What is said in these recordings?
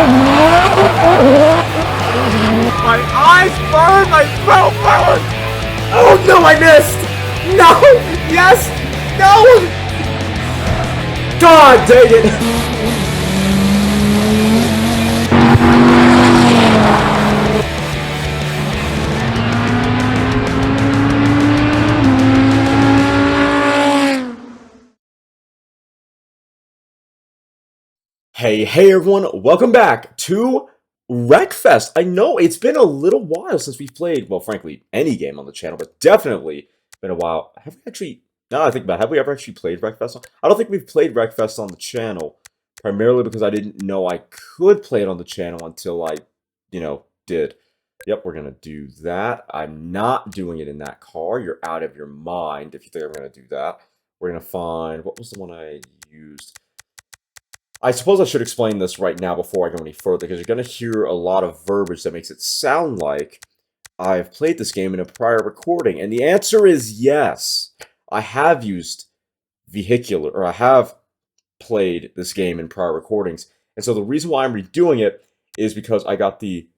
My eyes burn! My throat burns! Oh no, I missed! No! Yes! No! God dang it! Hey everyone, welcome back to Wreckfest. I know it's been a little while since we've played, well, frankly, any game on the channel, but definitely been a while. Have we actually, now that I think about it, have we ever actually played Wreckfest? I don't think we've played Wreckfest on the channel, primarily because I didn't know I could play it on the channel until I, did. Yep, we're going to do that. I'm not doing it in that car. You're out of your mind if you think I'm going to do that. We're going to find, what was the one I used? I suppose I should explain this right now before I go any further, because you're going to hear a lot of verbiage that makes it sound like I've played this game in a prior recording. And the answer is yes. I have used vehicular, or I have played this game in prior recordings. And so the reason why I'm redoing it is because I got the...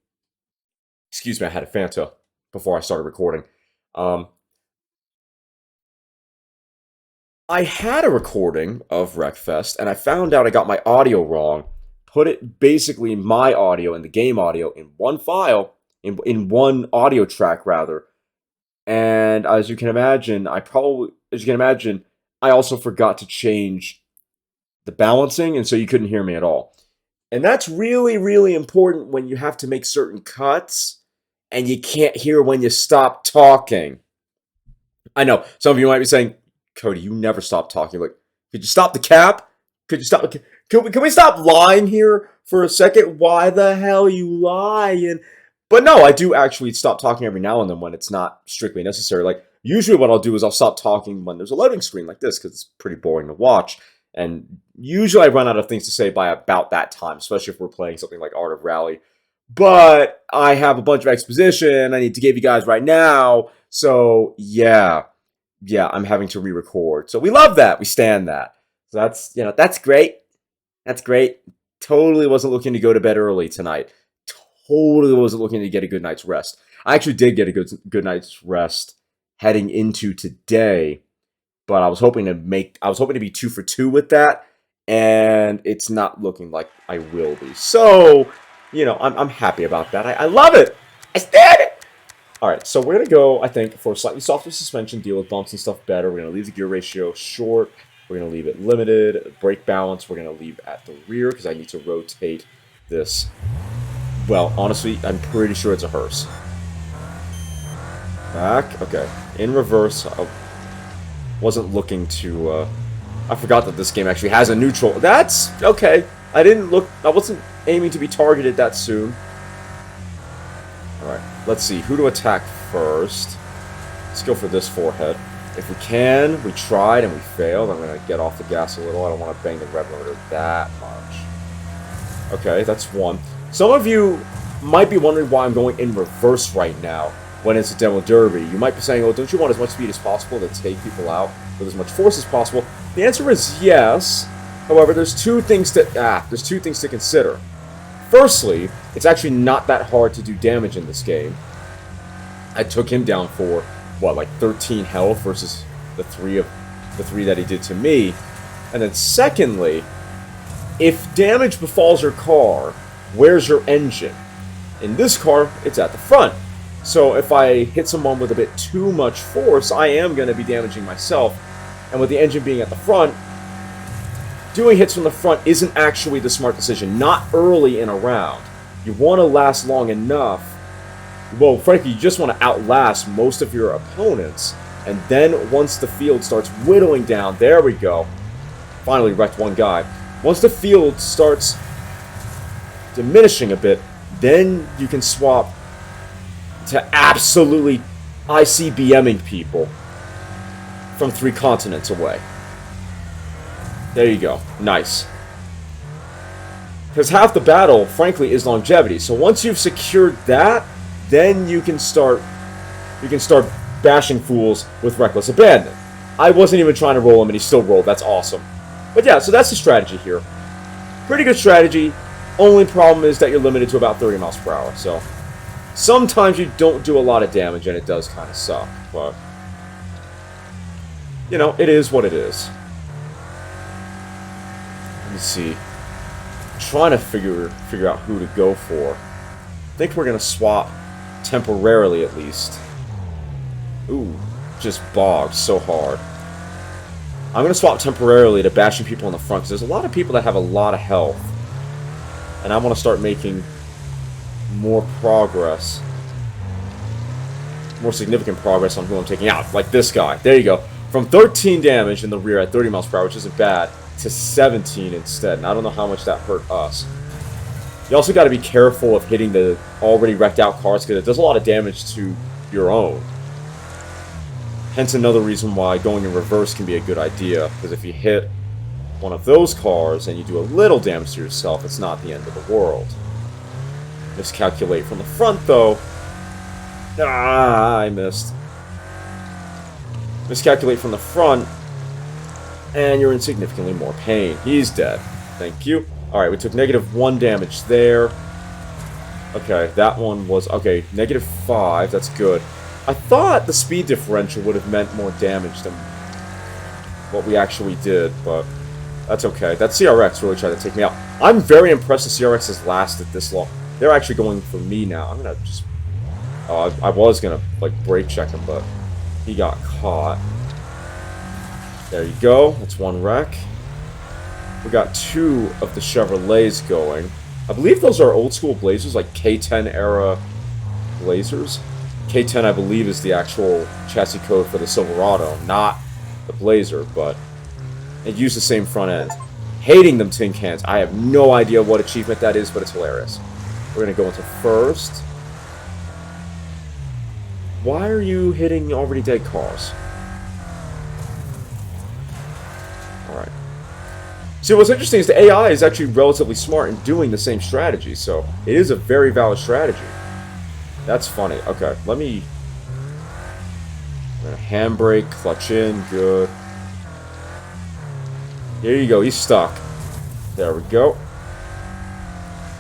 Excuse me, I had a Fanta before I started recording. I had a recording of Wreckfest, and I found out I got my audio wrong. Put it basically my audio and the game audio in one file, in one audio track rather. And as you can imagine, I also forgot to change the balancing, and so you couldn't hear me at all. And that's really, really important when you have to make certain cuts, and you can't hear when you stop talking. I know, some of you might be saying, Cody, you never stop talking. Like, could you stop the cap? Could you stop? Can we stop lying here for a second? Why the hell are you lying? But no, I do actually stop talking every now and then when it's not strictly necessary. Like, usually what I'll do is I'll stop talking when there's a loading screen like this, because it's pretty boring to watch. And usually I run out of things to say by about that time, especially if we're playing something like Art of Rally. But I have a bunch of exposition I need to give you guys right now. So, yeah, I'm having to re-record. So we love that. We stand that. So that's great. That's great. Totally wasn't looking to go to bed early tonight. Totally wasn't looking to get a good night's rest. I actually did get a good night's rest heading into today, but I was hoping to be 2 for 2 with that, and it's not looking like I will be. So, I'm happy about that. I love it. I stand it. Alright, so we're going to go, I think, for a slightly softer suspension, deal with bumps and stuff better. We're going to leave the gear ratio short. We're going to leave it limited. Brake balance, we're going to leave at the rear, because I need to rotate this. Well, honestly, I'm pretty sure it's a hearse. Back, okay. In reverse, I wasn't looking to, I forgot that this game actually has a neutral. That's, okay. I wasn't aiming to be targeted that soon. Alright, let's see. Who to attack first? Let's go for this forehead. If we can, we tried and we failed. I'm going to get off the gas a little. I don't want to bang the rev limiter that much. Okay, that's one. Some of you might be wondering why I'm going in reverse right now when it's a demo derby. You might be saying, oh, don't you want as much speed as possible to take people out with as much force as possible? The answer is yes. However, there's two things to consider. Firstly, it's actually not that hard to do damage in this game. I took him down for, like 13 health versus the three that he did to me. And then secondly, if damage befalls your car, where's your engine? In this car, it's at the front. So if I hit someone with a bit too much force, I am going to be damaging myself. And with the engine being at the front, doing hits from the front isn't actually the smart decision, not early in a round. You want to last long enough. Well, frankly, you just want to outlast most of your opponents. And then once the field starts whittling down, there we go. Finally wrecked one guy. Once the field starts diminishing a bit, then you can swap to absolutely ICBMing people from 3 continents away. There you go. Nice. Because half the battle, frankly, is longevity. So once you've secured that, then you can start bashing fools with reckless abandon. I wasn't even trying to roll him, and he still rolled. That's awesome. But yeah, so that's the strategy here. Pretty good strategy. Only problem is that you're limited to about 30 miles per hour, so sometimes you don't do a lot of damage, and it does kind of suck, but you know, it is what it is. Let me see. I'm trying to figure out who to go for. I think we're gonna swap temporarily, at least. Ooh, just bogged so hard. I'm gonna swap temporarily to bashing people in the front, because there's a lot of people that have a lot of health. And I want to start making more progress. More significant progress on who I'm taking out. Like this guy. There you go. From 13 damage in the rear at 30 miles per hour, which isn't bad, to 17 instead. And I don't know how much that hurt us. You also got to be careful of hitting the already wrecked out cars, because it does a lot of damage to your own. Hence another reason why going in reverse can be a good idea. Because if you hit one of those cars and you do a little damage to yourself, it's not the end of the world. Miscalculate from the front, though. Ah, I missed. Miscalculate from the front, and you're in significantly more pain. He's dead. Thank you. Alright, we took -1 damage there. Okay, that one was... Okay, -5, that's good. I thought the speed differential would have meant more damage than what we actually did, but that's okay. That CRX really tried to take me out. I'm very impressed the CRX has lasted this long. They're actually going for me now. I'm gonna just... Oh, I was gonna, like, brake check him, but he got caught. There you go. That's one wreck. We got 2 of the Chevrolets going. I believe those are old school Blazers, like K10 era Blazers. K10, I believe, is the actual chassis code for the Silverado, not the Blazer, but it used the same front end. Hating them tin cans. I have no idea what achievement that is, but it's hilarious. We're going to go into first. Why are you hitting already dead cars? Alright. See, what's interesting is the AI is actually relatively smart in doing the same strategy, so it is a very valid strategy. That's funny. Okay, let me... handbrake, clutch in, good. Here you go, he's stuck. There we go.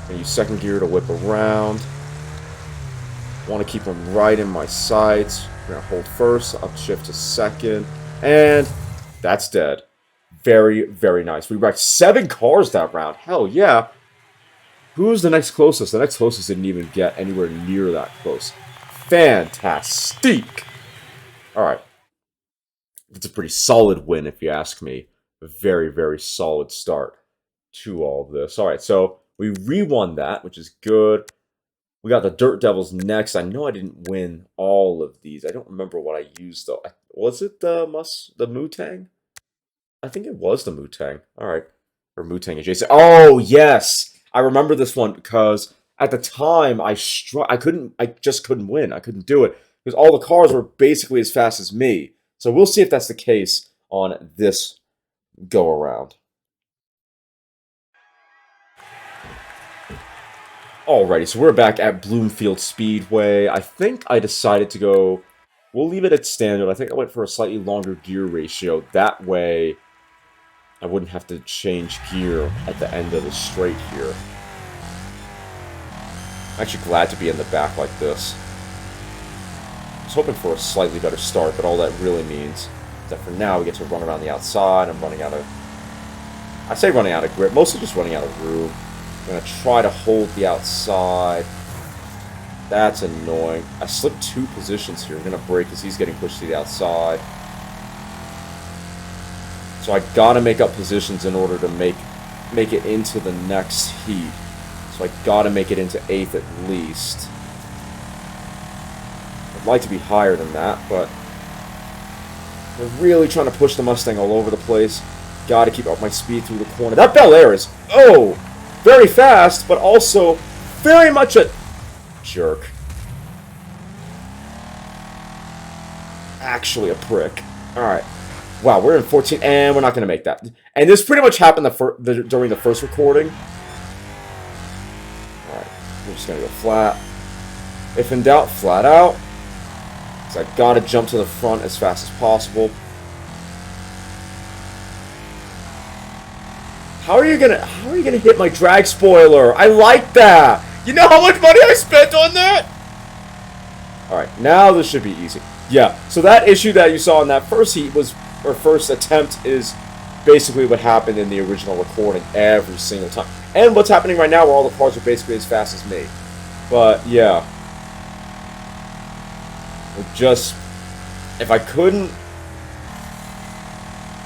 And use second gear to whip around. Want to keep him right in my sights. We're going to hold first, upshift to second. And that's dead. Very, very nice. We wrecked 7 cars that round. Hell yeah. Who's the next closest? The next closest didn't even get anywhere near that close. Fantastic. Alright. It's a pretty solid win, if you ask me. A very, very solid start to all of this. Alright, so we re-won that, which is good. We got the Dirt Devils next. I know I didn't win all of these. I don't remember what I used, though. Was it the Mutang? I think it was the Mutang. Alright. Or Mutang adjacent. Oh, yes! I remember this one because at the time I just couldn't win. I couldn't do it because all the cars were basically as fast as me. So we'll see if that's the case on this go around. Alrighty, so we're back at Bloomfield Speedway. I think I decided to go... We'll leave it at standard. I think I went for a slightly longer gear ratio. That way, I wouldn't have to change gear at the end of the straight here. I'm actually glad to be in the back like this. I was hoping for a slightly better start, but all that really means is that for now we get to run around the outside. I'm running out of... I say running out of grip, mostly just running out of room. I'm going to try to hold the outside. That's annoying. I slipped 2 positions here. I'm going to brake because he's getting pushed to the outside. So I got to make up positions in order to make it into the next heat. So I got to make it into 8th at least. I'd like to be higher than that, but we're really trying to push the Mustang all over the place. Got to keep up my speed through the corner. That Bel Air is, oh, very fast, but also very much a jerk. Actually a prick. Alright. Wow, we're in 14, and we're not going to make that. And this pretty much happened during the first recording. Alright, we're just going to go flat. If in doubt, flat out. So I got to jump to the front as fast as possible. How are you gonna hit my drag spoiler? I like that. You know how much money I spent on that? Alright, now this should be easy. Yeah, so that issue that you saw in that first heat was, or first attempt, is basically what happened in the original recording every single time. And what's happening right now where all the cars are basically as fast as me. But, yeah. Just, if I couldn't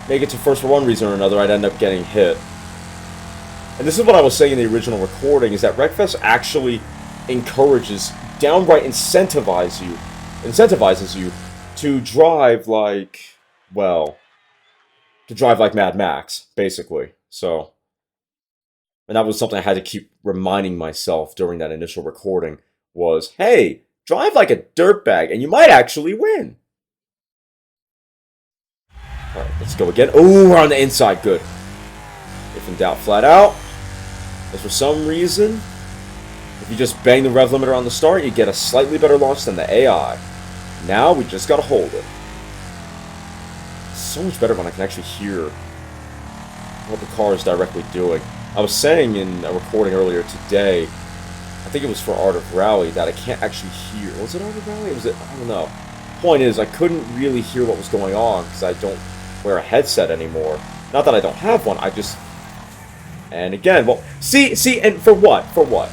make it to first for one reason or another, I'd end up getting hit. And this is what I was saying in the original recording, is that Wreckfest actually encourages, downright incentivizes you to drive like, well, to drive like Mad Max, basically. So, and that was something I had to keep reminding myself during that initial recording, was, hey, drive like a dirtbag, and you might actually win. Alright, let's go again. Oh, we're on the inside, good. If in doubt, flat out. Because for some reason, if you just bang the rev limiter on the start, you get a slightly better launch than the AI. Now we just gotta hold it. It's so much better when I can actually hear what the car is directly doing. I was saying in a recording earlier today, I think it was for Art of Rally, that I can't actually hear. Was it Art of Rally? Was it? I don't know. Point is, I couldn't really hear what was going on because I don't wear a headset anymore. Not that I don't have one, I just... And again, well, see, and for what? For what?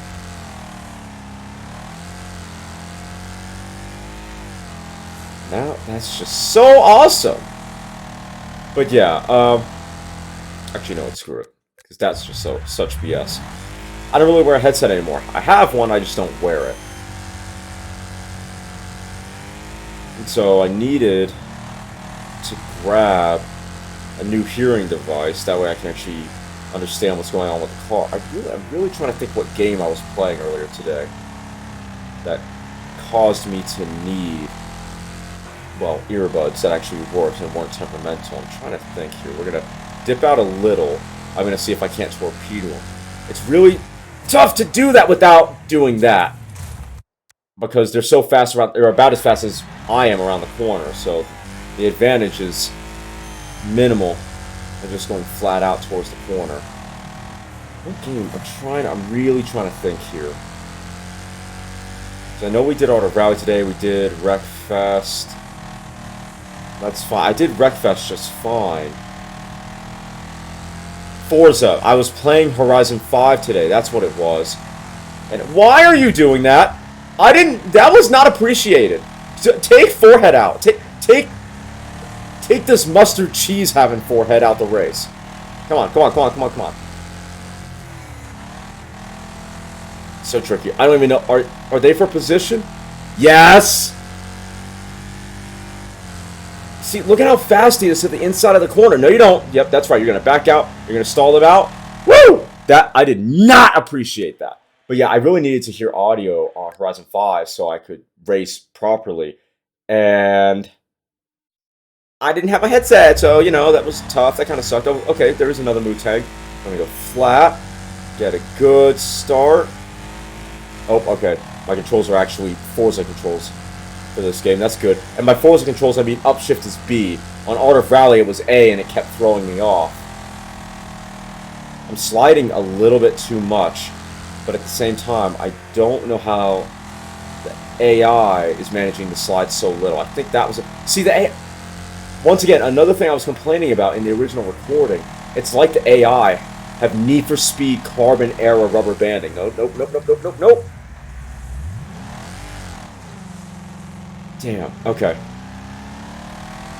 Now, that's just so awesome! But yeah, actually, no, screw it. Because that's just such BS. I don't really wear a headset anymore. I have one, I just don't wear it. And so I needed to grab a new hearing device. That way I can actually understand what's going on with the car. I'm really trying to think what game I was playing earlier today that caused me to need, well, earbuds that actually worked and weren't temperamental. I'm trying to think here. We're going to dip out a little. I'm going to see if I can't torpedo them. It's really tough to do that without doing that, because they're so fast around, they're about as fast as I am around the corner, so the advantage is minimal. I'm just going flat out towards the corner. What game? I'm really trying to think here. So I know we did Art of Rally today, we did Wreckfest. That's fine. I did Wreckfest just fine. Forza. I was playing Horizon 5 today, that's what it was. And why are you doing that? That was not appreciated. Take forehead out. Take this mustard cheese having forehead out the race. Come on. So tricky. I don't even know. Are they for position? Yes! See, look at how fast he is to the inside of the corner. No, you don't. Yep, that's right. You're going to back out. You're going to stall him out. Woo! I did not appreciate that. But yeah, I really needed to hear audio on Horizon 5 so I could race properly. And I didn't have my headset, so, you know, that was tough. That kind of sucked. Oh, okay, there is another move tag. I'm going to go flat. Get a good start. Oh, okay. My controls are actually Forza controls for this game. That's good. And by Forza controls, I mean upshift is B. On Art of Rally, it was A, and it kept throwing me off. I'm sliding a little bit too much, but at the same time, I don't know how the AI is managing to slide so little. I think that was see, the AI... Once again, another thing I was complaining about in the original recording, it's like the AI have Need for Speed carbon era rubber banding. Nope. Damn, okay.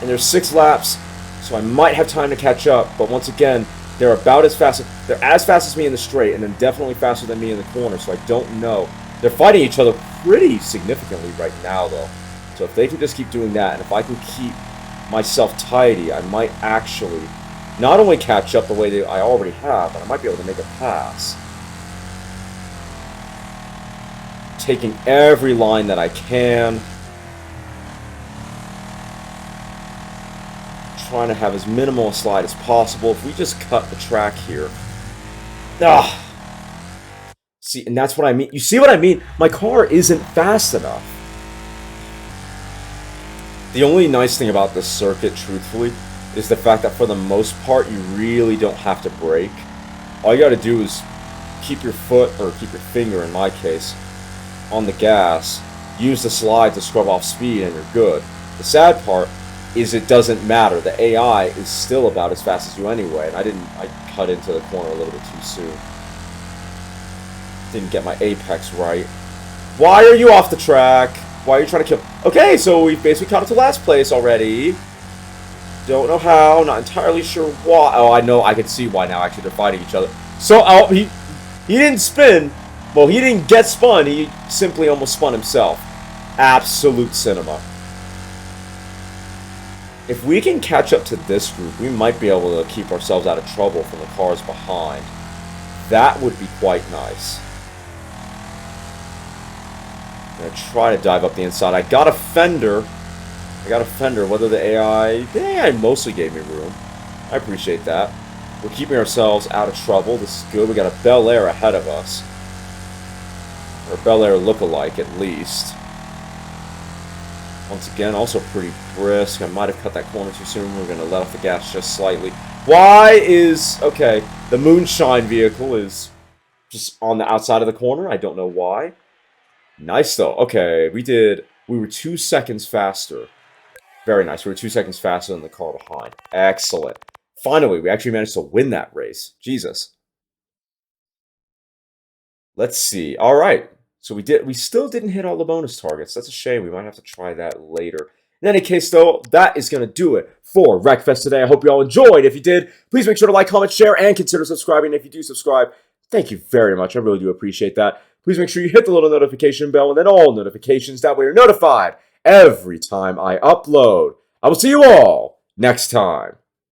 And there's 6 laps, so I might have time to catch up, but once again, they're about as fast as me in the straight, and then definitely faster than me in the corner, so I don't know. They're fighting each other pretty significantly right now, though. So if they can just keep doing that, and if I can keep myself tidy, I might actually not only catch up the way I already have, but I might be able to make a pass. Taking every line that I can. Trying to have as minimal a slide as possible. If we just cut the track here. Ah! See, and that's what I mean. You see what I mean? My car isn't fast enough. The only nice thing about this circuit, truthfully, is the fact that for the most part, you really don't have to brake. all you gotta do is keep your foot, or keep your finger in my case, on the gas, use the slide to scrub off speed, and you're good. The sad part is it doesn't matter. The AI is still about as fast as you anyway, and I cut into the corner a little bit too soon. Didn't get my apex right. Why are you off the track? Why are you trying to kill? Okay, so we've basically caught up to last place already. Don't know how, not entirely sure why. Oh, I know, I can see why now, actually, they're fighting each other. So, oh, he didn't spin. Well, he didn't get spun, he simply almost spun himself. Absolute cinema. If we can catch up to this group, we might be able to keep ourselves out of trouble from the cars behind. That would be quite nice. I'm gonna try to dive up the inside. I got a fender, whether the AI mostly gave me room. I appreciate that. We're keeping ourselves out of trouble. This is good. We got a Bel Air ahead of us. Or a Bel Air look-alike, at least. Once again, also pretty brisk. I might have cut that corner too soon. We're going to let off the gas just slightly. Why is... Okay, the Moonshine vehicle is just on the outside of the corner. I don't know why. Nice, though. Okay, we were 2 seconds faster. Very nice. We were 2 seconds faster than the car behind. Excellent. Finally, we actually managed to win that race. Jesus. Let's see. All right. So we still didn't hit all the bonus targets. That's a shame. We might have to try that later. In any case, though, that is going to do it for Wreckfest today. I hope you all enjoyed. If you did, please make sure to like, comment, share, and consider subscribing. If you do subscribe, thank you very much. I really do appreciate that. Please make sure you hit the little notification bell and then all notifications. That way you're notified every time I upload. I will see you all next time.